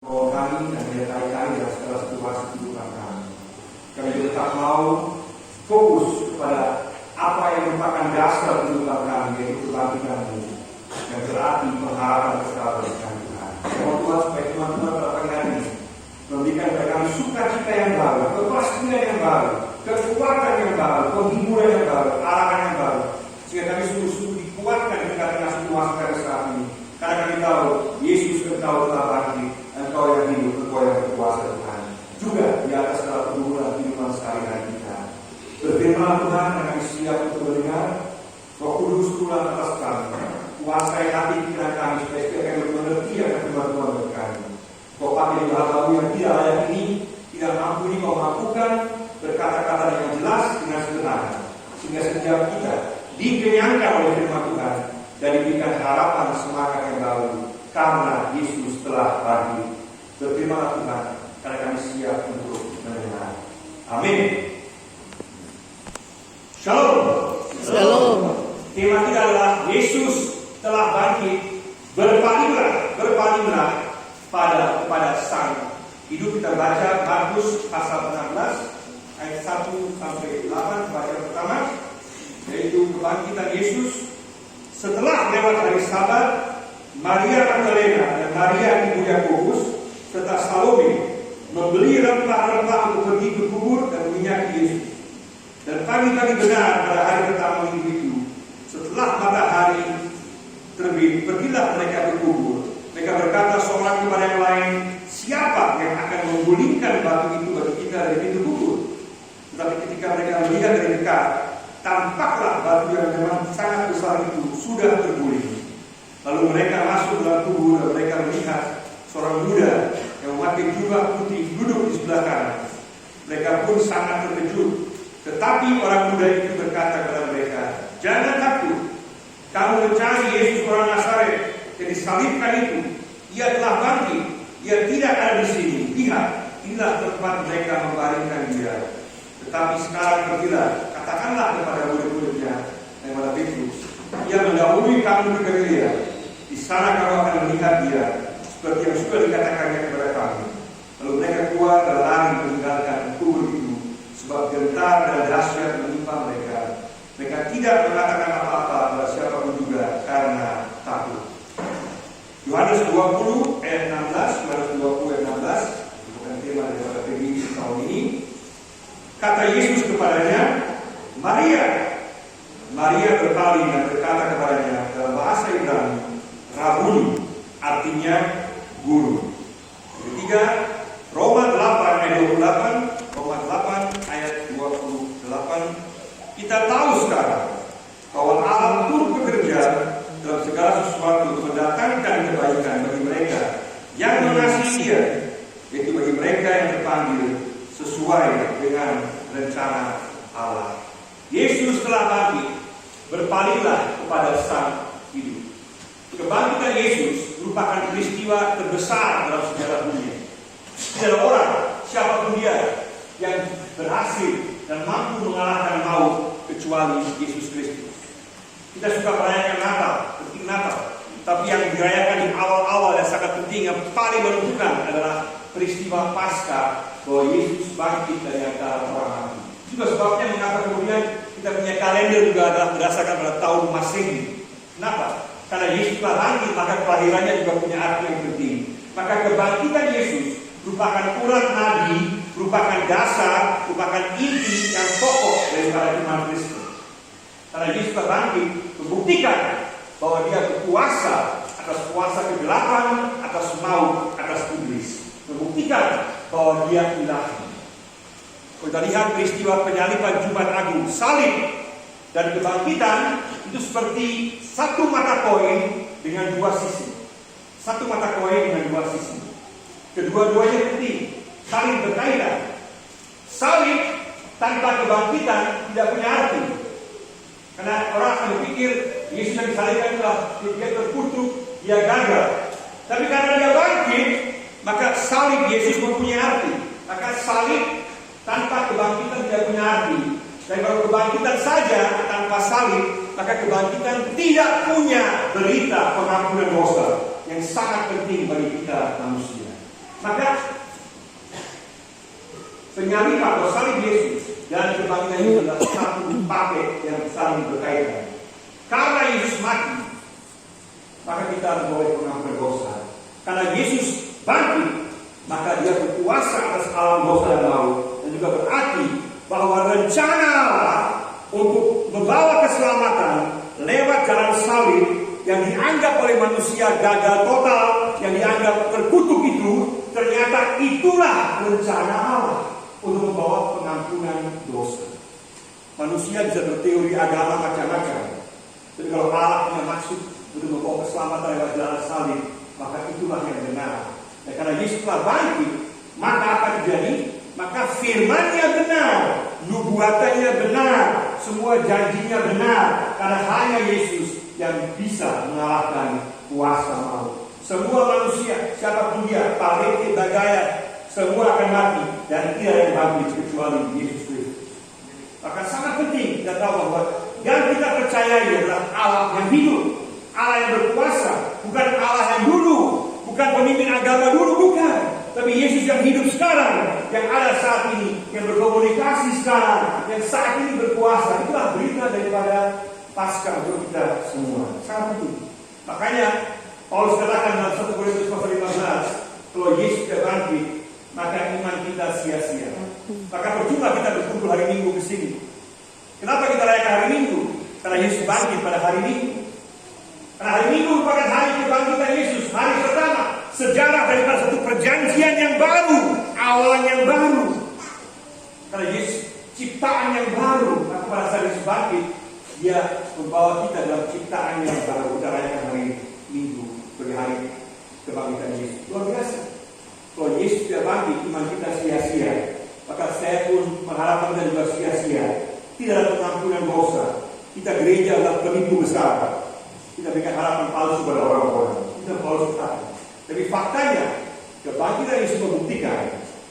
bahwa kami dan menyertai dalam segala situasi kehidupan kami. Kami tetap mau fokus kepada apa yang merupakan dasar kehidupan kami, yaitu kebangkitan-Mu, yang berarti pengharapan kekal bagi kami Tuhan. Mohon Tuhan supaya Tuhan pada pagi hari ini memberikan kepada kami sukacita yang baru, kepastian yang baru, kekuatan yang baru, penghiburan yang baru, arahan yang baru, sehingga kami sungguh-sungguh dikuatkan di tengah situasi kami saat ini. Karena kami tahu Yesus Engkau telah bangkit, Engkau yang hidup, Engkau yang berkuasa Tuhan. Juga di atas segala pergumulan kehidupan sehari-hari kita. Berfirman Tuhan, dan kami siap untuk mendengar. Roh Kudus turun atas kami, kuasai hati pikiran kami supaya kami mengerti akan firman Tuhan bagi kami. Kau pakai bahasa yang tidak layak ini, tidak mampu ini kau mampukan, berkata-kata yang jelas dengan sederhana, sehingga setiap kita dikenyangkan oleh firman Tuhan dan diberikan harapan semangat yang baru karena Yesus telah bangkit. Berfirman Tuhan, karena kami siap untuk mendengar. Amin. Shalom. Shalom. Tema kita adalah Yesus telah bangkit. Berpalinglah kepada Sang Hidup. Kita baca Markus pasal 16 ayat 1 sampai 8 baca pertama, yaitu kebangkitan Yesus. Setelah lewat hari Sabat, Maria Magdalena dan Maria ibu Yakobus serta Salome membeli rempah-rempah untuk pergi ke kubur dan menyaki Yesus. Dan pagi-pagi benar pada hari pertama minggu itu, setelah matahari terbit, pergilah mereka ke kubur. Mereka berkata seorang kepada yang lain, siapa yang akan menggulingkan batu itu bagi kita dari pintu kubur? Tetapi ketika mereka melihat dari dekat, tampaklah batu yang memang sangat besar itu sudah terguling. Lalu mereka masuk dalam kubur dan mereka melihat seorang muda yang memakai jubah putih duduk di sebelah kanan. Mereka pun sangat terkejut. Tetapi orang muda itu berkata kepada mereka, jangan takut. Kamu mencari Yesus orang Nazaret yang disalibkan itu. Ia telah bangkit. Ia tidak ada di sini. Lihat, inilah tempat mereka membaringkan dia. Tetapi sekarang pergilah, katakanlah kepada murid-muridnya yang kepada Petrus, ia mendahului kamu ke Galilea. Di sana kamu akan melihat dia, seperti yang sudah dikatakannya kepada kami. Lalu mereka keluar dan lari meninggalkan kubur itu, sebab gentar dan dahsyat menimpa mereka. Mereka tidak mengatakan apa-apa kepada siapapun juga karena takut. Yohanes 20 ayat 16, Yohanes 20 ayat 16, bukan tema daripada PGI tahun ini. Kata Yesus kepadanya, Maria. Maria berpaling dan berkata kepadanya dalam bahasa Ibrani, Rabuni, artinya guru. Ketiga, Roma 8 ayat 28, Roma 8 ayat 28. Kita tahu sekarang bahwa Allah turut bekerja dalam segala sesuatu untuk mendatangkan kebaikan bagi mereka yang mengasihi Dia, yaitu bagi mereka yang terpanggil sesuai dengan rencana Allah. Yesus telah bangkit, berpalinglah kepada Sang Hidup. Kebangkitan Yesus merupakan peristiwa terbesar dalam sejarah dunia. Tidak ada orang, siapapun dia, yang berhasil dan mampu mengalahkan maut kecuali Yesus Kristus. Kita suka merayakan Natal, penting Natal, tapi yang dirayakan di awal-awal yang sangat penting, yang paling menentukan adalah peristiwa Paskah, bahwa Yesus bangkit dari antara orang mati. Juga sebabnya mengapa kemudian kita punya kalender juga adalah berdasarkan pada tahun Masehi. Kenapa? Karena Yesus telah bangkit, maka kelahirannya juga punya arti yang penting. Maka kebangkitan Yesus merupakan urat nadi, merupakan dasar, merupakan inti yang pokok daripada iman Kristen. Karena Yesus telah bangkit, membuktikan bahwa Dia berkuasa atas kuasa kegelapan, atas maut, atas iblis. Membuktikan bahwa Dia ilahi. Kita lihat peristiwa penyaliban Jumat Agung, salib dan kebangkitan itu seperti satu mata koin dengan dua sisi. Satu mata koin dengan dua sisi. Kedua-duanya penting, saling berkaitan. Salib tanpa kebangkitan tidak punya arti. Karena orang akan berpikir Yesus yang disalibkan itulah dia terkutuk, dia gagal. Tapi karena Dia bangkit, maka salib Yesus mempunyai arti. Maka salib tanpa kebangkitan tidak punya arti. Dan kalau kebangkitan saja tanpa salib, maka kebangkitan tidak punya berita pengampunan dosa yang sangat penting bagi kita manusia. Maka penyaliban atau salib Yesus dan kebangkitan Yesus adalah satu paket yang saling berkaitan. Karena Yesus mati, maka kita boleh mengampuni dosa. Karena Yesus bangkit, maka dia berkuasa atas alam dosa dan maut. Dan juga berarti bahwa rencana Allah untuk membawa keselamatan lewat jalan salib yang dianggap oleh manusia gagal total, yang dianggap terkutuk itu, ternyata itulah rencana Allah untuk membawa pengampunan dosa. Manusia bisa berteori agama macam-macam, tapi kalau Allah punya maksud untuk membawa keselamatan lewat jalan salib, maka itulah yang benar. Dan karena Yesus telah bangkit, maka apa terjadi? Maka firman-Nya benar, nubuatannya benar, semua janjinya benar. Karena hanya Yesus yang bisa mengalahkan kuasa maut. Semua manusia, siapapun dia, Paleti, Bagaya, semua akan mati dan tidak ada yang bangkit kecuali Yesus Kristus. Maka sangat penting kita tahu bahwa yang kita percayai adalah Allah yang hidup, Allah yang berkuasa, bukan Allah yang dulu, bukan pemimpin agama dulu, bukan. Tapi Yesus yang hidup sekarang, yang ada saat ini, yang berkomunikasi sekarang, yang saat ini berkuasa. Itulah berita daripada Paskah untuk kita semua. Sangat penting. Makanya Paulus katakan dalam 1 Korintus pasal 15, kalau Yesus tidak bangkit, maka iman kita sia-sia. Maka percuma kita berkumpul hari Minggu ke sini. Kenapa kita rayakan hari Minggu? Karena Yesus bangkit pada hari Minggu. Karena hari Minggu merupakan hari kebangkitan Yesus, hari pertama. Sejarah daripada satu perjanjian yang baru, awal yang baru. Karena Yesus ciptaan yang baru. Maka pada saat Yesus bangkit, dia membawa kita dalam ciptaan yang baru. Kita rayakan hari Minggu sebagai hari kebangkitan Yesus. Luar biasa. Kalau Yesus tidak bangkit, iman kita sia-sia. Maka saya pun mengharapkan kita juga sia-sia. Tidak ada pengampunan dosa. Kita gereja adalah penipu besar. Kita berikan harapan palsu pada orang-orang. Kita palsu kata. Tapi faktanya, kebangkitan Yesus membuktikan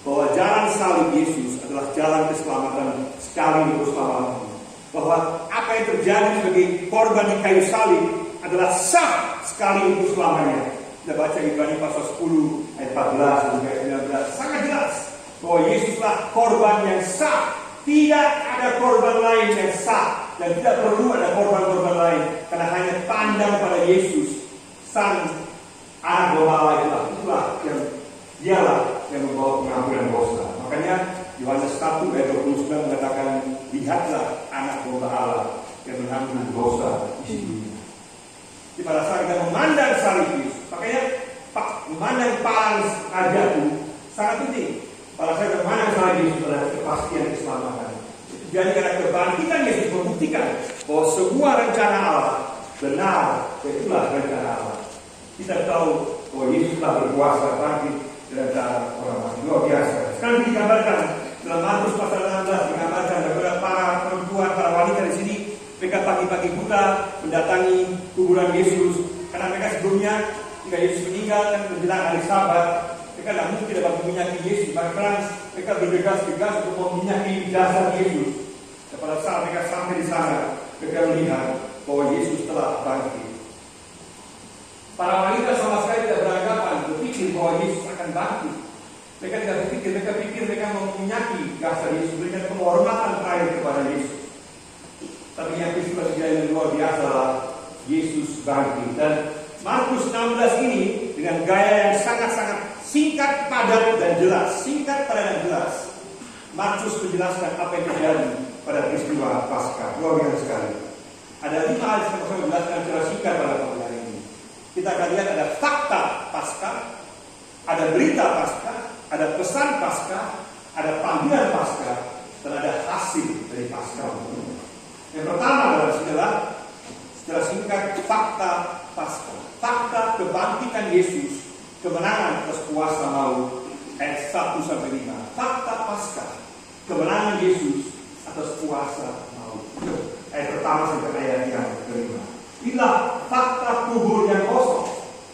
bahwa jalan salib Yesus adalah jalan keselamatan sekali untuk selamanya. Bahwa apa yang terjadi sebagai korban di kayu salib adalah sah sekali untuk selamanya. Kita baca Ibrani pasal 10 ayat 14 dan ayat 19. Sangat jelas bahwa Yesuslah korban yang sah. Tidak ada korban lain yang sah. Dan tidak perlu ada korban-korban lain. Karena hanya pandang pada Yesus, Sang Anak domba Allah. Itulah yang dialah yang membawa pengampunan dosa. Makanya Yohanes 1 ayat 29 mengatakan, lihatlah anak domba Allah yang menanggung dosa isi dunia. Di pada saat kita memandang salib Yesus, makanya memandang palang ajaib sangat penting. Pada saat kita memandang salib Yesus adalah kepastian keselamatan. Jadi karena kebangkitan Yesus membuktikan bahwa semua rencana Allah benar, dan itulah rencana Allah. Kita tahu bahwa Yesus telah berkuasa bangkit dari antara orang mati. Luar biasa. Sekarang digambarkan dalam Markus pasal 16, digambarkan kepada para perempuan, para wanita di sini. Mereka pagi-pagi buta mendatangi kuburan Yesus. Karena mereka sebelumnya, ketika Yesus meninggal dan menjelang hari Sabat, mereka tidak mungkin dapat meminyaki Yesus. Maka mereka bergegas-gegas untuk meminyaki jasad Yesus. Dan pada saat mereka sampai di sana, mereka melihat bahwa Yesus telah bangkit. Para wanita sama sekali tidak beranggapan, berpikir bahwa Yesus akan bangkit. Mereka tidak berpikir, mereka pikir mereka meminyaki jasad Yesus, memberikan penghormatan terakhir kepada Yesus. Tapi yang peristiwa sejarah yang luar biasa adalah Yesus bangkit. Dan Markus 16 ini dengan gaya yang sangat-sangat singkat, padat dan jelas. Singkat, padat dan jelas. Markus menjelaskan apa yang terjadi pada peristiwa Paskah. Luar biasa sekali. Ada 5 hal yang saya jelaskan secara singkat pada hari ini. Kita akan lihat ada fakta Paskah, ada berita Paskah, ada pesan Paskah, ada panggilan Paskah, dan ada hasil dari Paskah. Yang pertama adalah secara singkat fakta Paskah. Fakta kebangkitan Yesus, kemenangan atas kuasa maut, ayat 1-5. Fakta Paskah, kemenangan Yesus atas kuasa maut. Ayat pertama sampai ayat yang kelima. Inilah fakta kubur yang kosong.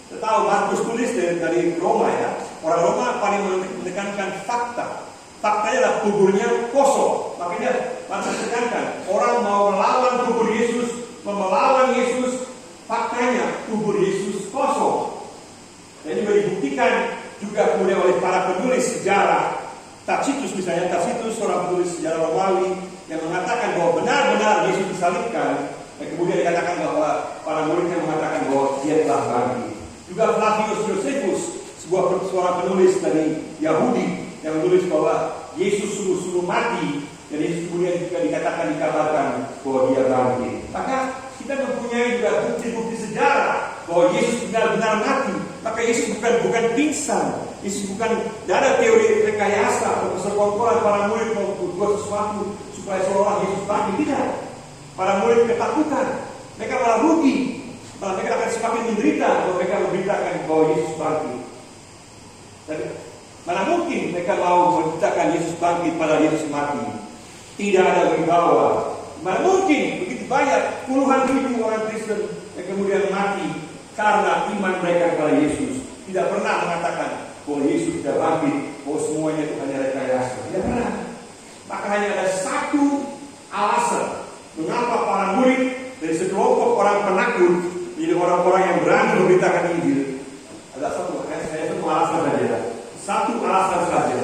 Kita tahu Markus tulis dari Roma ya. Orang Roma paling menekankan fakta. Faktanya adalah kuburnya kosong. Makanya Markus tekankan orang mau melawan kubur Yesus, melawan Yesus. Faktanya kubur Yesus kosong. Dan juga dibuktikan juga juga kemudian oleh para penulis sejarah. Tacitus misalnya, Tacitus seorang penulis sejarah Romawi yang mengatakan bahwa benar-benar Yesus disalibkan, dan kemudian dikatakan bahwa para muridnya mengatakan bahwa dia telah bangkit. Juga Flavius Josephus, seorang penulis dari Yahudi yang menulis bahwa Yesus sungguh-sungguh mati, dan Yesus kemudian juga dikabarkan bahwa dia bangkit. Maka kita mempunyai juga bukti-bukti sejarah bahwa Yesus benar-benar mati. Maka Yesus bukan pingsan. Yesus bukan, tidak ada teori rekayasa atau persekongkolan para murid mau berbuat sesuatu supaya seolah Yesus bangkit. Tidak. Para murid ketakutan. Mereka malah rugi. Malah mereka akan semakin menderita kalau mereka memberitakan bahwa Yesus bangkit. Dan mana mungkin mereka mau memberitakan Yesus bangkit pada Yesus mati. Tidak ada wibawa. Mana mungkin begitu banyak puluhan ribu orang Kristen yang kemudian mati karena iman mereka kepada Yesus. Tidak pernah mengatakan bahwa Yesus tidak bangkit, bahwa semuanya itu hanya rekayasa. Tidak pernah. Maka hanya ada satu alasan mengapa para murid dari sekelompok orang penakut menjadi orang-orang yang berani memberitakan Injil. Ada satu alasan saja. Satu alasan saja.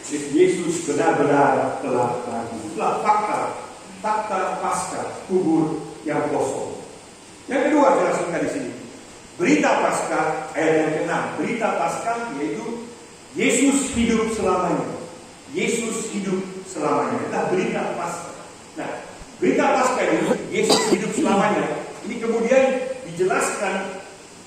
Yesus benar-benar telah bangkit. Itulah fakta Paskah, kubur yang kosong. Yang kedua saya langsungkan di sini. Berita Paskah ayat yang ke-6. Berita Paskah yaitu Yesus hidup selamanya. Yesus hidup selamanya. Itulah berita Paskah. Nah, berita Paskah ini Yesus hidup selamanya. Ini kemudian dijelaskan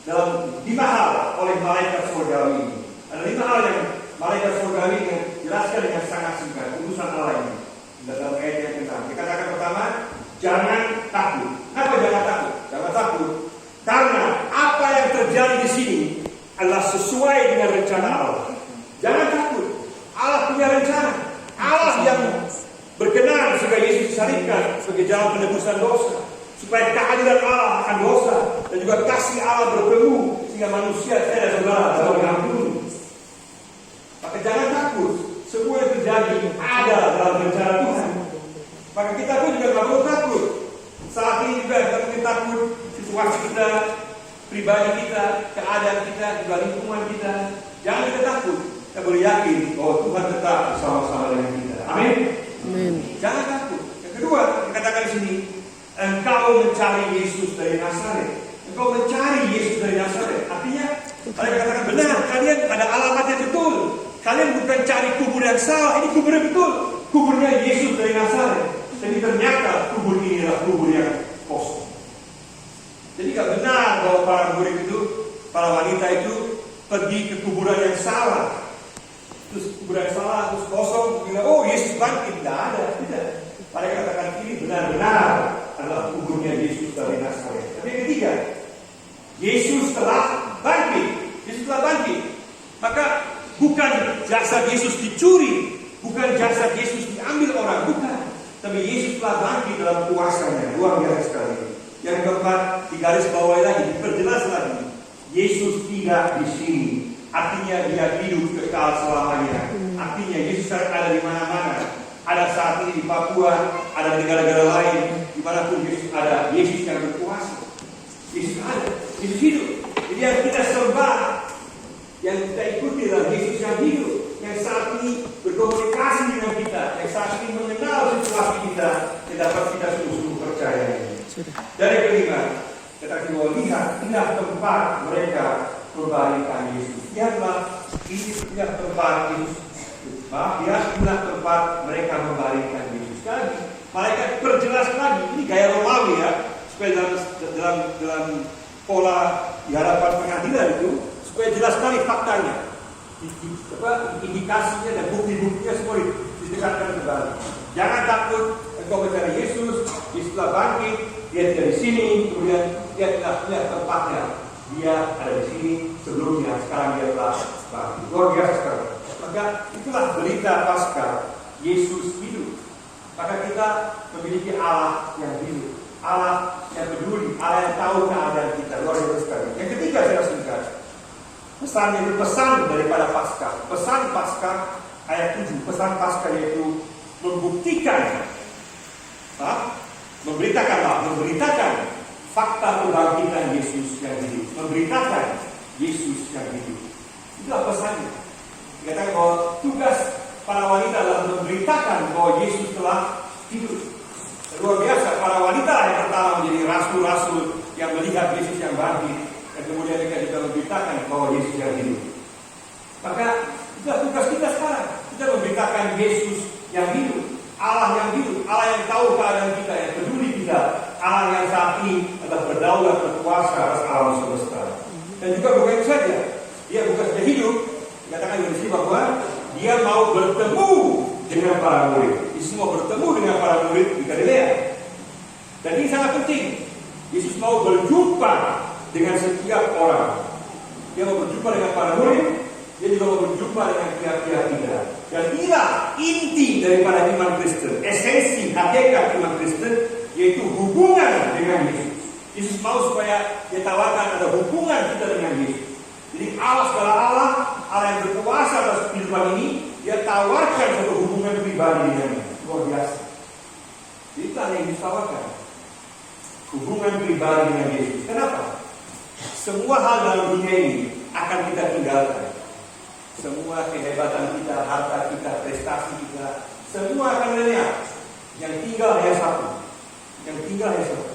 dalam 5 hal oleh malaikat surgawi ini. Ada 5 hal yang malaikat surgawi yang jelaskan dengan sangat singkat. Urusan Allah ini. Dalam ayat yang ke-6. Dikatakan pertama, jangan takut. Kenapa jangan takut? Jangan takut. Karena apa yang terjadi di sini adalah sesuai dengan rencana Allah. Jangan takut. Allah punya rencana. Allah yang berkenan supaya Yesus disalibkan sebagai jalan penebusan dosa. Supaya keadilan Allah akan dosa dan juga kasih Allah bertemu sehingga manusia saya dan saudara dapat diampuni. Maka jangan takut. Semua yang terjadi ada dalam rencana Tuhan. Maka kita pun juga tidak perlu takut. Saat ini juga kita mungkin takut situasi kita, pribadi kita, keadaan kita, juga lingkungan kita. Jangan kita takut. Kita boleh yakin bahwa Tuhan tetap bersama-sama dengan kita. Amin. Amin. Jangan takut. Yang kedua, dikatakan di sini, engkau mencari Yesus dari Nazaret. Engkau mencari Yesus dari Nazaret. Artinya, mereka katakan benar, kalian ada alamatnya betul. Kalian bukan cari kubur yang salah, ini kuburnya betul. Kuburnya Yesus dari Nazaret. Jadi ternyata kubur ini adalah kubur yang kosong. Jadi tidak benar bahwa para murid itu, para wanita itu pergi ke kuburan yang salah. Terus kuburan yang salah, terus kosong. Bilang, oh Yesus bangkit. Tidak ada, tidak. Mereka katakan ini benar-benar adalah kuburnya Yesus dari Nazaret. Tapi yang ketiga, Yesus telah bangkit. Yesus telah bangkit. Maka bukan jasad Yesus dicuri, bukan jasad Yesus diambil orang, bukan. Tapi Yesus telah bangkit dalam kuasanya. Luar biasa sekali. Yang keempat, di garis bawah lagi, diperjelas lagi. Yesus tidak di sini. Artinya dia hidup kekal selamanya. Artinya Yesus ada di mana-mana. Ada saat ini di Papua, ada di negara-negara lain, dimanapun Yesus ada. Yesus yang berkuasa. Yesus ada. Yesus hidup. Jadi yang kita sembah, yang kita ikuti adalah Yesus yang hidup, yang saat ini berkomunikasi dengan kita, yang saat ini mengenal situasi kita, yang dapat kita sungguh-sungguh percaya. Dari kelima, kita lihat inilah tempat mereka membaringkan Yesus. Lihatlah, inilah tempat Yesus. Inilah tempat mereka membaringkan Yesus. Sekali, malaikat perjelas lagi. Ini gaya Romawi ya, supaya dalam pola di hadapan pengadilan itu. Supaya jelas sekali faktanya, indikasinya dan bukti-buktinya semua didekatkan kembali. Jangan takut, engkau mencari Yesus, Yesus telah bangkit, dia dari sini, kemudian dia lihat tempatnya, dia ada di sini sebelumnya, sekarang dia telah bangkit. Luar biasa sekali. Maka itulah berita Paskah, Yesus hidup. Maka kita memiliki Allah yang hidup, Allah yang peduli, Allah yang tahu keadaan kita. Luar biasa sekali. Yang ketiga saya singkat. Pesan itu pesan daripada Paskah. Pesan Paskah ayat 7. Pesan Paskah yaitu membuktikan, memberitakan fakta kebangkitan Yesus yang hidup. Memberitakan Yesus yang hidup. Itulah pesannya. Dikatakan bahwa tugas para wanita adalah memberitakan bahwa Yesus telah hidup. Luar biasa, para wanita yang pertama menjadi rasul-rasul yang melihat Yesus yang bangkit, dan kemudian mereka juga memberitakan bahwa Yesus yang hidup. Maka itulah tugas kita sekarang. Kita memberitakan Yesus yang hidup, Allah yang hidup, Allah yang tahu keadaan kita, yang peduli kita, Allah yang saat ini adalah berdaulat, berkuasa atas alam semesta. Dan juga bukan itu saja, dia bukan saja hidup, dikatakan di sini bahwa dia mau bertemu dengan para murid. Yesus mau bertemu dengan para murid di Galilea. Dan ini sangat penting. Yesus mau berjumpa dengan setiap orang. Dia mau berjumpa dengan para murid. Dia juga mau berjumpa dengan pihak-pihak kita. Dan inilah inti daripada iman Kristen. Esensi, hakikat iman Kristen, yaitu hubungan dengan Yesus. Yesus mau supaya dia tawarkan ada hubungan kita dengan Yesus. Jadi Allah segala Allah, Allah yang berkuasa atas kehidupan ini, dia tawarkan satu hubungan pribadi dengannya. Luar biasa. Itulah yang ditawarkan. Hubungan pribadi dengan Yesus. Kenapa? Semua hal dalam dunia ini akan kita tinggalkan. Semua kehebatan kita, harta kita, prestasi kita, semua akan lenyap. Yang tinggal hanya satu. Yang tinggal hanya satu.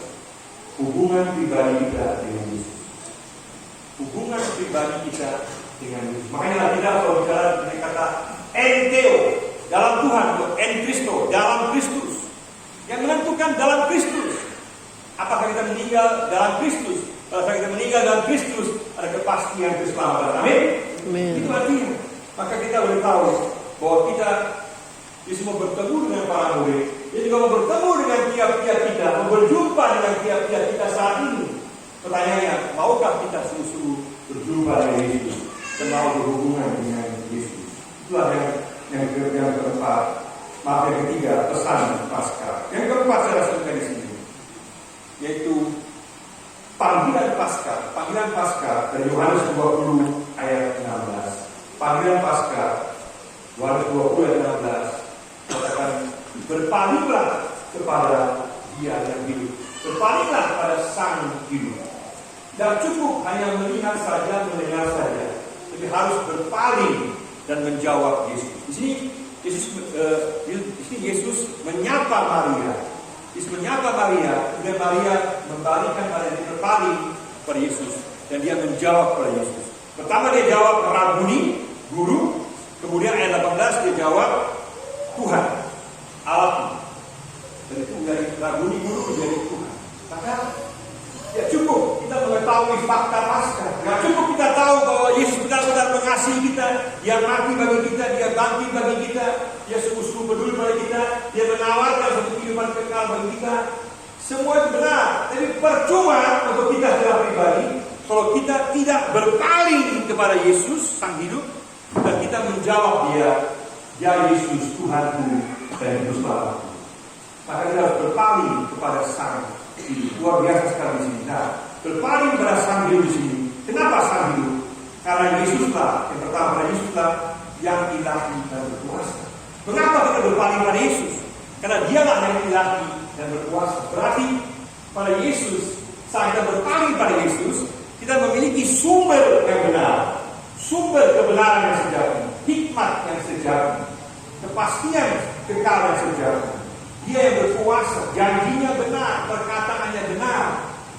Hubungan pribadi kita dengan Yesus. Hubungan pribadi kita dengan Yesus. Makanya kita kalau bicara dengan kata enteo, dalam Tuhan, en Kristo, dalam Kristus. Yang menentukan dalam Kristus. Apakah kita meninggal dalam Kristus? Kalau kita meninggal dalam Kristus, ada kepastian keselamatan. Amin. Itu artinya. Maka kita boleh tahu bahwa kita Yesus mau bertemu dengan para murid. Dia juga mau bertemu dengan tiap-tiap kita, mau berjumpa dengan tiap-tiap kita saat ini. Pertanyaannya, maukah kita sungguh-sungguh berjumpa dengan Yesus dan mau berhubungan dengan Yesus? Itulah yang keempat. Maaf, yang ketiga, pesan Paskah. Yang keempat saya rasakan di sini, yaitu panggilan Paskah. Panggilan Paskah dari Yohanes 20 ayat 16. Panggilan Paskah Yohanes 20 ayat 16 katakan, berpalinglah kepada Dia yang hidup. Berpalinglah kepada Sang hidup. Tidak cukup hanya melihat saja, mendengar saja, tapi harus berpaling dan menjawab Yesus. Di sini Yesus menyapa Maria. Yesus menyapa Maria, dan Maria membalikan pada dia, berpaling kepada Yesus, dan dia menjawab kepada Yesus. Pertama dia jawab Rabuni, guru. Kemudian ayat 18 dia jawab Tuhan, Allah. Dan itu dari Rabuni, guru menjadi Tuhan. Maka ya cukup kita mengetahui fakta Paskah. Tidak cukup kita tahu bahwa Yesus benar-benar mengasihi kita, Dia mati bagi kita, Dia bangkit bagi kita, Dia sungguh-sungguh peduli pada kita, Dia menawarkan satu kehidupan kekal bagi kita. Semua itu benar, tapi percuma untuk kita secara pribadi kalau kita tidak berpaling kepada Yesus Sang hidup dan kita menjawab Dia, Ya Yesus Tuhanku dan Juru Selamatku. Maka kita harus berpaling kepada Sang hidup. Luar biasa sekali di sini. Nah, berpaling kepada Sang hidup di sini. Kenapa Sang hidup? Karena Yesuslah yang pertama, Yesuslah yang ilahi dan berkuasa. Mengapa kita berpaling pada Yesus? Karena Dialah yang ilahi dan berkuasa. Berarti pada Yesus, saat kita berpaling pada Yesus, kita memiliki sumber yang benar, sumber kebenaran yang sejati, hikmat yang sejati, kepastian kekal yang sejati. Dia yang berkuasa, janjinya benar, perkataannya benar.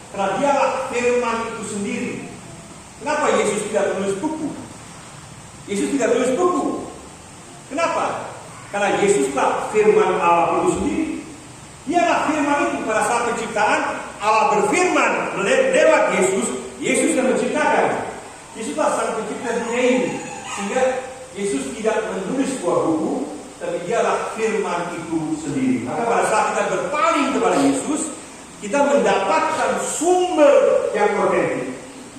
Karena Dialah firman itu sendiri. Kenapa Yesus tidak menulis buku? Yesus tidak menulis buku. Kenapa? Karena Yesuslah firman Allah itu sendiri. Dialah firman itu. Pada saat penciptaan, Allah berfirman lewat Yesus. Yesus yang menciptakan. Yesuslah sang pencipta dunia ini. Sehingga Yesus tidak menulis sebuah buku, tapi Dialah firman itu sendiri. Maka pada saat kita berpaling kepada Yesus, kita mendapatkan sumber yang otentik.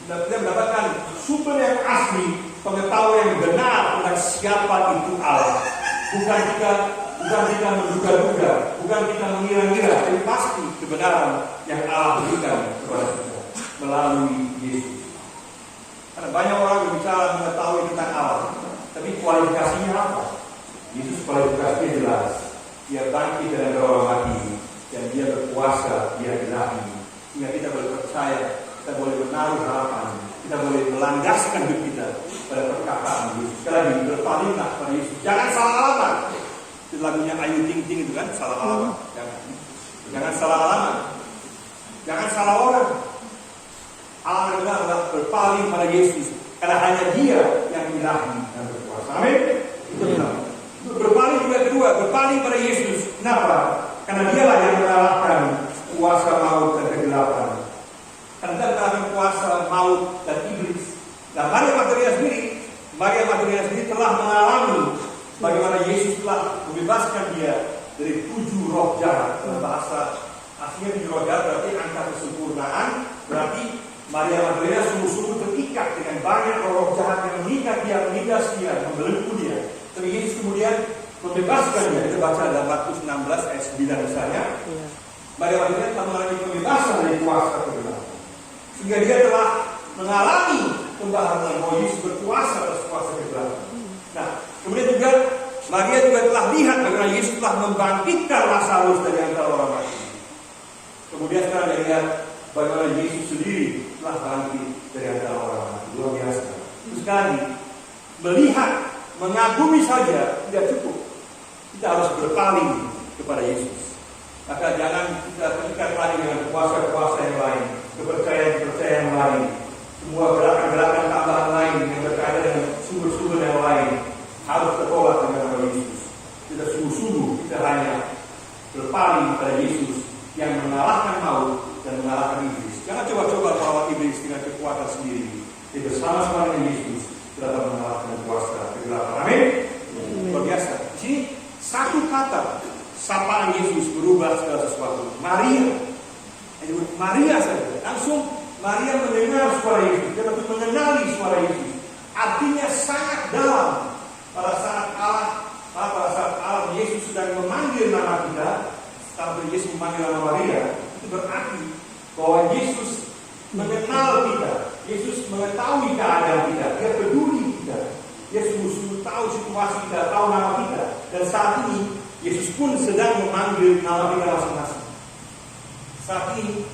Kita mendapatkan sumber yang asli, pengetahuan yang benar tentang siapa itu Allah. Bukan kita menduga-duga, bukan kita mengira-ngira, tapi pasti kebenaran yang Allah berikan kepada kita melalui Yesus. Karena banyak orang berbicara mengetahui tentang Allah, tapi kualifikasinya apa? Yesus kualifikasinya jelas. Dia bangkit dari orang mati, dan Dia berkuasa, Dia ilahi. Sehingga kita boleh percaya, kita boleh menaruh harapan kita boleh melandaskan hidup kita pada perkataan Yesus. Sekali lagi, berpalinglah pada Yesus. Jangan salah alamat. Itu lagunya Ayu Ting Ting itu kan, salah alamat. Jangan salah alamat. Jangan salah orang. Alamat kita adalah berpaling pada Yesus. Karena hanya Dia yang ilahi dan berkuasa. Amin. Itu benar. Berpaling juga kedua, berpaling pada Yesus. Kenapa? Karena Dialah yang mengalahkan kuasa maut dan kegelapan. Karena Dia mengalahkan kuasa maut dan iblis. Dan Maria Magdalena sendiri telah mengalami bagaimana Yesus telah membebaskan dia dari 7 roh jahat. Dalam bahasa aslinya 7 roh jahat berarti angka kesempurnaan. Berarti Maria Magdalena sungguh-sungguh terikat dengan banyak roh jahat yang mengikat dia, menindas dia, membelenggu dia. Tapi Yesus kemudian membebaskan dia. Kita baca dalam Markus 16 ayat 9 misalnya. Maria Magdalena telah mengalami pembebasan dari kuasa kegelapan. Sehingga dia telah mengalami pembaharuan bahwa Yesus berkuasa atas kuasa kegelapan. Nah, kemudian juga Maria juga telah lihat bagaimana Yesus telah membangkitkan Lazarus dari antara orang mati. Kemudian sekarang dia lihat bagaimana Yesus sendiri telah bangkit dari antara orang mati. Luar biasa. Terus sekali melihat, mengagumi saja tidak cukup. Kita harus berpaling kepada Yesus. Maka jangan kita terikat lagi dengan kuasa-kuasa yang lain, kepercayaan-kepercayaan yang lain, semua gerakan-gerakan tambahan lain yang berkaitan dengan sumber-sumber yang lain harus tertolak dengan nama Yesus. Kita sungguh-sungguh kita hanya berpaling pada Yesus yang mengalahkan maut dan mengalahkan iblis. Jangan coba-coba melawan iblis dengan kekuatan sendiri. Kita bersama-sama dengan Yesus kita dapat mengalahkan kuasa kegelapan. Amin. Luar biasa. Di sini satu kata sapaan Yesus berubah segala sesuatu. Maria saja. Langsung Maria mendengar suara Yesus. Dia betul mengenali suara Yesus. Artinya sangat dalam. Pada saat Allah Yesus sedang memanggil nama kita, sampai Yesus memanggil nama Maria, itu berarti bahwa Yesus mengenal kita. Yesus mengetahui keadaan kita. Dia peduli kita. Dia sungguh-sungguh tahu situasi kita, tahu nama kita. Dan saat ini Yesus pun sedang memanggil nama kita masing-masing. Saat ini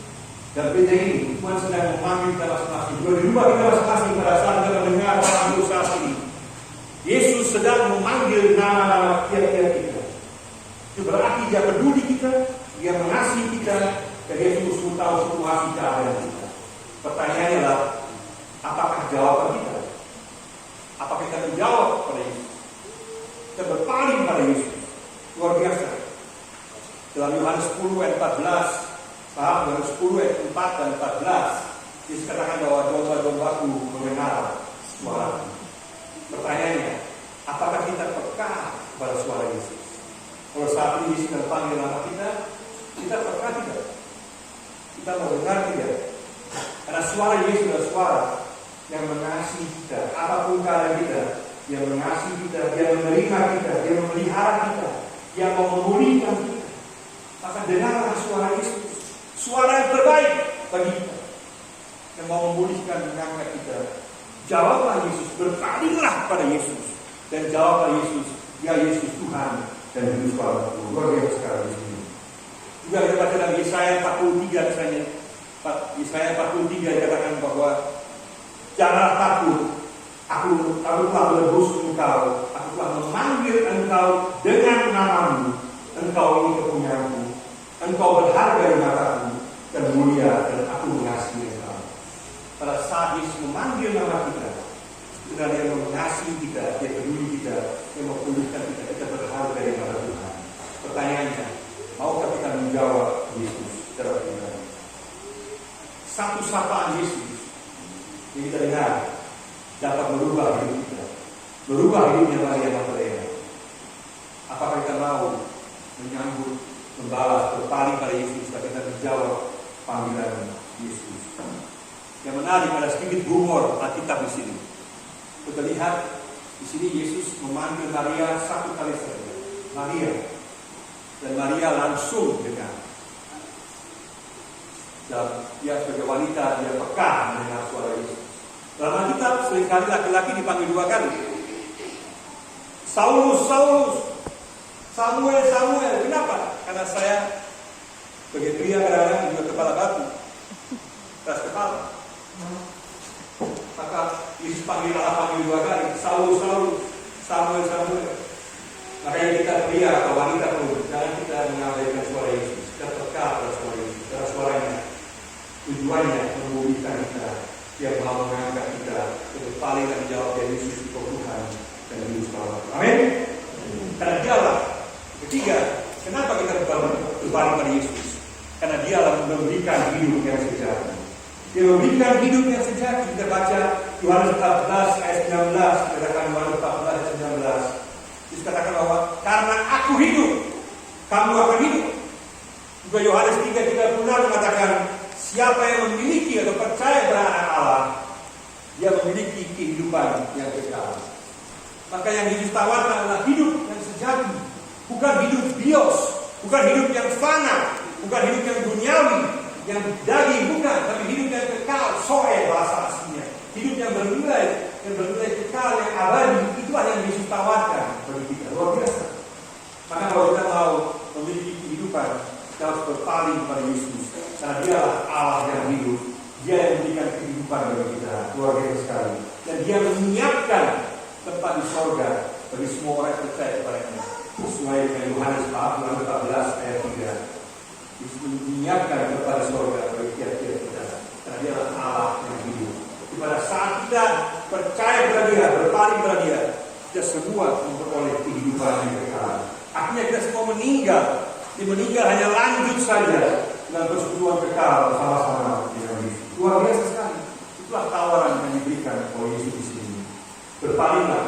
dan beda ini Tuhan sedang memanggil kita masing-masing. Di rumah kita masing-masing pada saat kita mendengar panggil saat ini, Yesus sedang memanggil nama-nama tiap-tiap kita. Itu berarti Dia peduli kita, Dia mengasihi kita, dan Dia sungguh-sungguh tahu situasi keadaan kita. Pertanyaannya adalah, apakah jawaban kita? Apakah kita menjawab pada Yesus? Kita berpaling pada Yesus. Luar biasa. Dalam Yohanes 10 ayat 14, Yohanes 10 ayat 4 dan 14, Yesus katakan bahwa domba-dombaku mengenal suara. Pertanyaannya, apakah kita peka pada suara Yesus? Kalau saat ini Yesus panggil nama kita peka tidak? Kita mau dengar tidak? Karena suara Yesus adalah suara yang mengasihi kita, apapun keadaan kita, Dia mengasihi kita, Dia menerima kita, Dia memelihara kita, Dia mau memulihkan kita. Maka dengarlah suara Yesus, suara yang terbaik bagi kita, yang mau memulihkan, mengangkat kita. Jawablah Yesus, berpalinglah pada Yesus, dan jawablah Yesus, Ya Yesus Tuhan dan Juru Selamatku. Luar biasa sekali di sini. Juga kita baca dalam Yesaya 43 misalnya, Yesaya 43 dikatakan bahwa janganlah takut, aku telah menebus engkau, aku telah memanggil engkau dengan namamu, engkau ini kepunyaanku, engkau berharga di mataku dan mulia, dan aku mengasihi engkau. Pada saat Yesus memanggil nama kita, karena Dia mengasihi kita, Dia peduli kita, Dia memulihkan kita berharga di mata Tuhan. Pertanyaannya, maukah kita menjawab Yesus secara pribadi? Satu sapaan Yesus yang kita dengar dapat merubah hidup kita, merubah hidupnya Maria Magdalena. Apakah kita mau menyambut, membalas, berpaling pada Yesus, dan kita menjawab panggilan Yesus? Yang menarik ada sedikit humor Alkitab di sini. Kita lihat di sini Yesus memanggil Maria satu kali saja, Maria, dan Maria langsung dengar. Dan dia sebagai wanita, dia peka mendengar suara Yesus. Dalam Alkitab seringkali laki-laki dipanggil 2 kali. Saulus, Saulus, Samuel, Samuel. Kenapa? Karena saya sebagai pria kadang-kadang juga kepala batu, keras kepala. maka Yesus panggil dua kali, Saul, Samuel. Makanya kita pria atau wanita pun jangan kita mengabaikan suara Yesus. Kita peka pada suara Yesus. Karena suaranya tujuannya memulihkan kita. Dia mau mengangkat kita untuk paling dan jawab dari Yesus itu Tuhan dan Yesus selamat. Amin. Karena dialah. Ketiga, kenapa kita berbalik pada Yesus? Karena dialah memberikan hidup yang sejati. Dia memberikan hidup yang sejati. Kita baca Yohanes 14 ayat 19. Katakan Yohanes 14 ayat 19. Yesus katakan bahwa karena aku hidup, kamu akan hidup. Juga Yohanes 3:36 mengatakan, siapa yang memiliki atau percaya pada anak Allah, dia memiliki kehidupan yang kekal. Maka yang Yesus tawarkan adalah hidup yang sejati, bukan hidup bios, bukan hidup yang fana, bukan hidup yang duniawi, yang daging, bukan, tapi hidup yang kekal, soe bahasa aslinya. Hidup yang bernilai kekal, yang abadi, itulah yang Yesus tawarkan bagi kita. Luar biasa. Maka kalau kita mau memiliki kehidupan, kita harus berpaling kepada Yesus. Karena dialah Allah yang hidup. Dia yang memberikan kehidupan bagi kita. Luar biasa sekali. Dan dia menyiapkan tempat di sorga bagi semua orang yang percaya kepadanya. Sesuai dengan Yohanes 14 ayat 3. Yesus menyiapkan tempat di sorga bagi tiap-tiap kita. Karena dialah Allah yang hidup. Pada saat kita percaya kepada dia, berpaling kepada dia, kita semua memperoleh kehidupan yang kekal. Artinya kita semua meninggal. Dia meninggal hanya lanjut saja dengan persekutuan kekal bersama-sama dengan Yesus. Luar biasa sekali. Itulah tawaran yang diberikan oleh Yesus di sini. Berpalinglah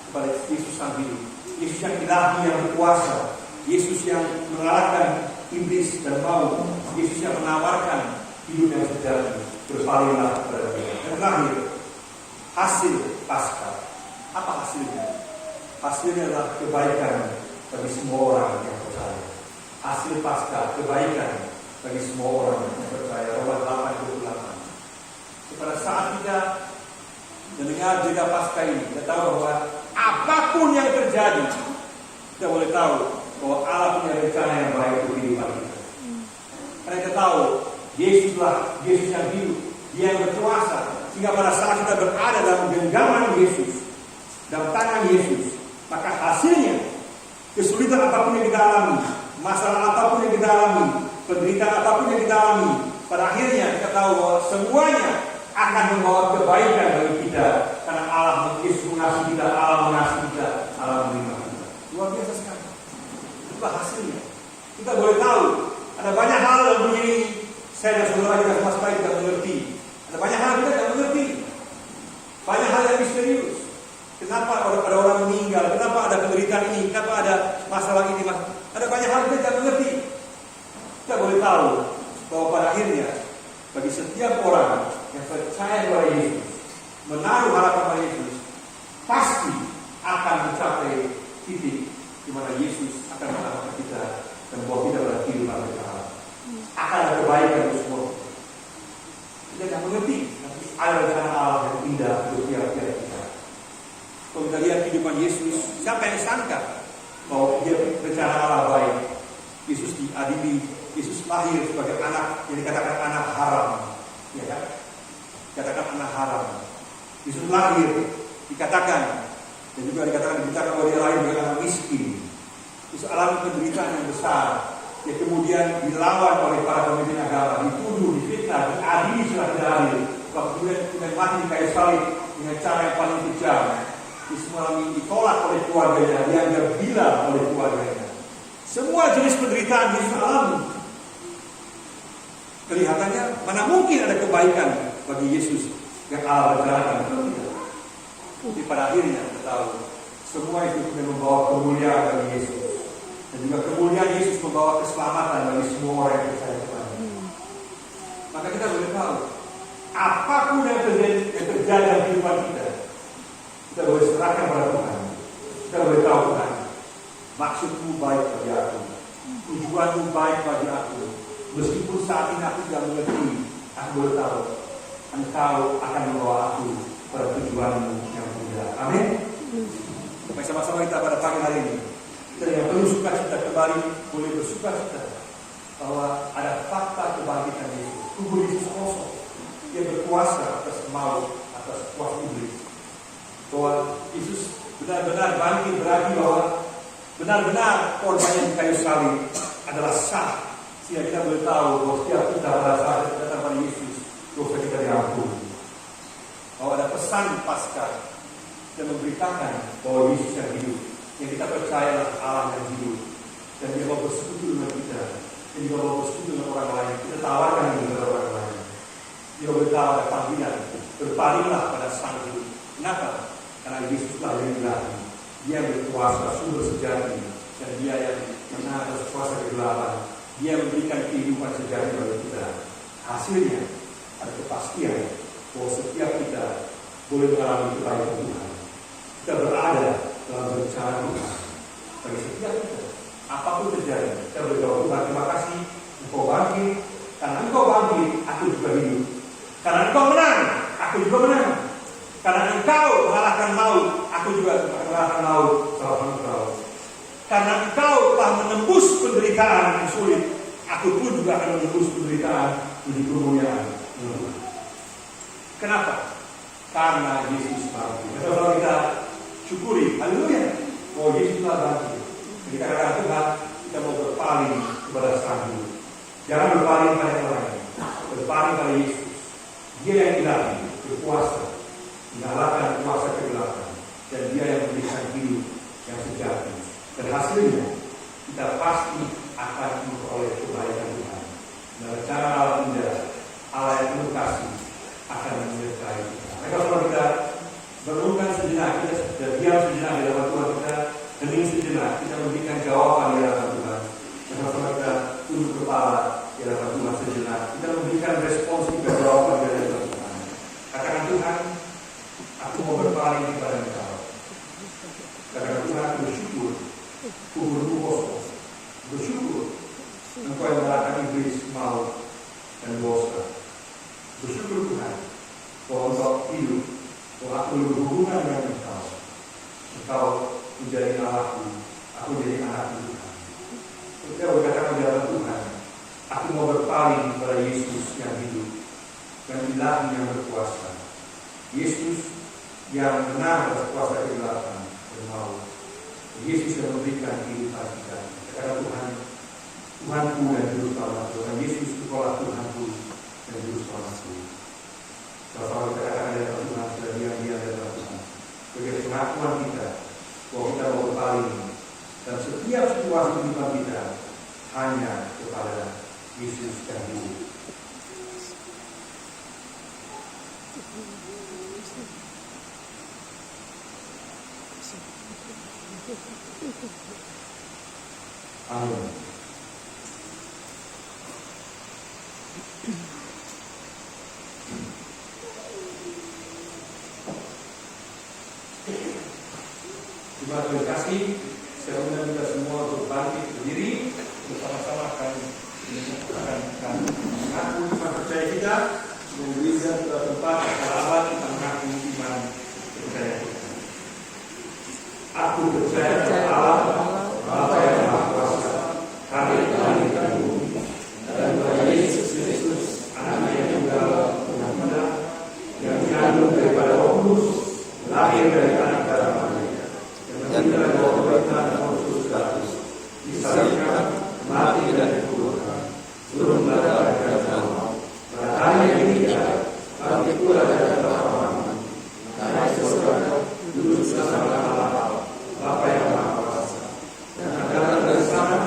kepada Yesus sang hidup. Yesus yang ilahi, yang berkuasa. Yesus yang mengalahkan iblis dan maut. Yesus yang menawarkan hidup yang sejati. Berpalinglah kepada dia. Dan terakhir, hasil Paskah. Apa hasilnya? Hasilnya adalah kebaikan bagi semua orang yang percaya. Hasil Paskah, kebaikan bagi semua orang yang percaya. Roma 8:28. Pada saat kita mendengar berita Paskah ini, kita tahu bahwa apapun yang terjadi, kita boleh tahu bahwa Allah punya rencana yang baik untuk kehidupan kita. Karena kita tahu Yesuslah, Yesus yang hidup, dia yang berkuasa. Sehingga pada saat kita berada dalam genggaman Yesus, dalam tangan Yesus, maka hasilnya, kesulitan apapun yang kita alami, masalah apapun yang kita alami, penderitaan apapun yang kita alami, pada akhirnya kita tahu bahwa semuanya akan membawa kebaikan bagi kita. Karena Allah Yesus mengasihi kita, Allah mengasihi kita, Allah menerima kita. Luar biasa sekali. Itulah hasilnya. Kita boleh tahu, ada banyak hal dalam dunia ini saya dan saudara kita sama sekali tidak mengerti. Ada banyak hal kita tidak mengerti. Banyak hal yang misterius. Kenapa ada orang meninggal? Kenapa ada penderitaan ini? Kenapa ada masalah ini? Ada banyak hal kita tidak mengerti. Kita boleh tahu bahwa pada akhirnya bagi setiap orang yang percaya kepada Yesus, menaruh harapan pada Yesus, pasti akan mencapai titik di mana Yesus akan menyelamatkan kita dan membawa kita pada kehidupan kekal. Akan ada kebaikan untuk semua. Kita tidak mengerti, tapi ada rencana Allah yang indah untuk tiap-tiap kita. Kalau kita lihat kehidupan Yesus, siapa yang sangka bahwa dia rencana Allah baik? Yesus diadili, Yesus lahir sebagai anak yang dikatakan anak haram, ya kan? Dikatakan anak haram. Yesus lahir dikatakan dan juga dikatakan bahwa dia lahir sebagai anak miskin. Yesus alami penderitaan yang besar. Dia kemudian dilawan oleh para pemimpin agama, dituduh, difitnah, diadili setelah tidak adil. Kemudian mati di kayu salib dengan cara yang paling kejam. Ditolak oleh keluarganya, dianggap gila oleh keluarganya. Semua jenis penderitaan Yesus alami. Kelihatannya mana mungkin ada kebaikan bagi Yesus yang Allah rencanakan. Tapi pada akhirnya kita tahu semua itu membawa kemuliaan bagi Yesus. Dan juga kemuliaan Yesus membawa keselamatan bagi semua orang yang percaya kepada-Nya. Maka kita boleh tahu apapun yang terjadi dalam kehidupan kita boleh serahkan pada Tuhan. Kita boleh tahu Tuhan, maksudmu baik bagi aku, tujuanmu baik bagi aku. Meskipun saat ini aku tidak mengerti, aku boleh tahu Engkau akan membawa aku pada tujuanmu yang mulia. Amin. Mari sama-sama kita pada pagi hari ini, kita dengan penuh sukacita kembali boleh bersukacita bahwa ada fakta kebangkitan Yesus. Tubuh Yesus kosong, Dia berkuasa atas maut, atas kuasa iblis. Bahwa Yesus benar-benar bangkit, berarti bahwa benar-benar korbannya di kayu salib adalah sah. Sehingga kita boleh tahu bahwa setiap kita pada saat datang pada Yesus, dosa kita diampuni. Bahwa ada pesan Paskah yang memberitakan bahwa Yesus yang hidup, yang kita percaya adalah Allah yang hidup, dan Dia mau bersekutu dengan kita, dan Dia mau bersekutu dengan orang lain. Kita tawarkan ini kepada orang lain. Dia beritahu ada panggilan, berpalinglah pada Sang Hidup. Kenapa? Karena Yesuslah yang ilahi, Dia yang berkuasa, sumber sejati, dan Dia yang menang atas kuasa kegelapan. Dia memberikan kehidupan sejati bagi kita. Hasilnya ada kepastian bahwa setiap kita boleh mengalami kebaikan Tuhan. Kita berada dalam rencana Tuhan bagi setiap kita. Apapun terjadi, kita berdoa, Tuhan, terima kasih Engkau bangkit. Karena Engkau bangkit, aku juga hidup. Karena Engkau menang, aku juga menang. Karena Engkau mengalahkan maut, aku juga mengalahkan maut. Karena Engkau telah menembus penderitaan yang sulit, aku pun juga akan menembus penderitaan menjadi kemuliaan. Kenapa? Karena Yesus bangkit. Kalau kita syukuri, haleluya, bahwa Yesus telah bangkit. Jadi katakan Tuhan, kita mau berpaling kepada Sang Hidup. Jangan berpaling pada yang lain, berpaling pada Yesus. Dia yang ilahi, berkuasa, mengalahkan kuasa kegelapan, dan Dia yang memberikan hidup yang sejati. Dan hasilnya kita pasti akan memperoleh kebaikan Tuhan. Dan rencana Allah indah, Allah yang penuh kasih akan menyertai kita. Maka kalau kita merenungkan sejenak, kita diam sejenak di dalam Tuhan, kita hening sejenak, kita memberikan jawaban di dalam Tuhan. Maka kalau kita tunduk kepala di dalam Tuhan sejenak, kita memberikan respons kita jawaban di dalam Tuhan. Katakan Tuhan, aku mau berpaling kepada Engkau. Katakan Tuhan, aku bersyukur, kuburku kosong. Bersyukur Engkau yang mengalahkan iblis, maut, dan dosa. Bersyukur Tuhan bahwa Engkau hidup, bahwa aku berhubungan dengan Engkau. Engkau menjadi Allahku, aku menjadi anakku Tuhan. Kita berkata kepada Tuhan, aku mau berpaling kepada Yesus yang hidup dan ilahi yang berkuasa. Yesus yang menang atas kuasa kegelapan dan maut. Yesus yang memberikan kehidupan kita. Kata Tuhan, Tuhanku dan Juru Selamatku. Tuhan Yesus itulah Tuhanku dan Juru Selamatku. Kalau kita katakan dari Tuhan, sudah diam-diam dari Tuhan. Bagi pengakuan kita bahwa kita mau berpaling dan setiap situasi kehidupan kita hanya kepada Yesus yang hidup. Amin. Terima kasih. Saya undang kita semua untuk bangkit berdiri bersama-sama akan mengaku iman percaya kita, memberikan ke tempat alamat kita mengaku iman percaya kita. Aku percaya kepada Allah, Bapa yang Maha Kuasa, Kami langit dan bumi, dan kepada Yesus Kristus, Anaknya yang tunggal, Tuhan kita, yang dikandung daripada Roh Kudus, lahir dari anak darah Maria, dan dari bawah pemerintahan Roh Kudus, disalibkan, mati dan dikuburkan, turun dari kerajaan maut. Pada hari yang ketiga, bangkit pula dari antara orang mati, naik ke surga, duduk bersama Allah, Bapa yang Maha Kuasa, dan akan datang dari sana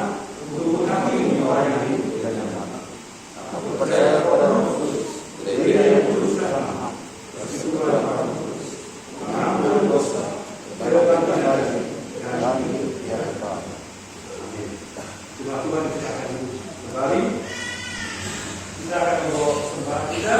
untuk menghakimi orang yang hidup dan yang mati. Aku percaya kepada Roh Kudus, Dia yang kudus dan maha, bersekutu dan Roh Kudus, mengampuni dosa, bertobat dari dan hidup di hadapan. Amin. Tuhan kita akan kembali. Kita akan membawa sembahan kita.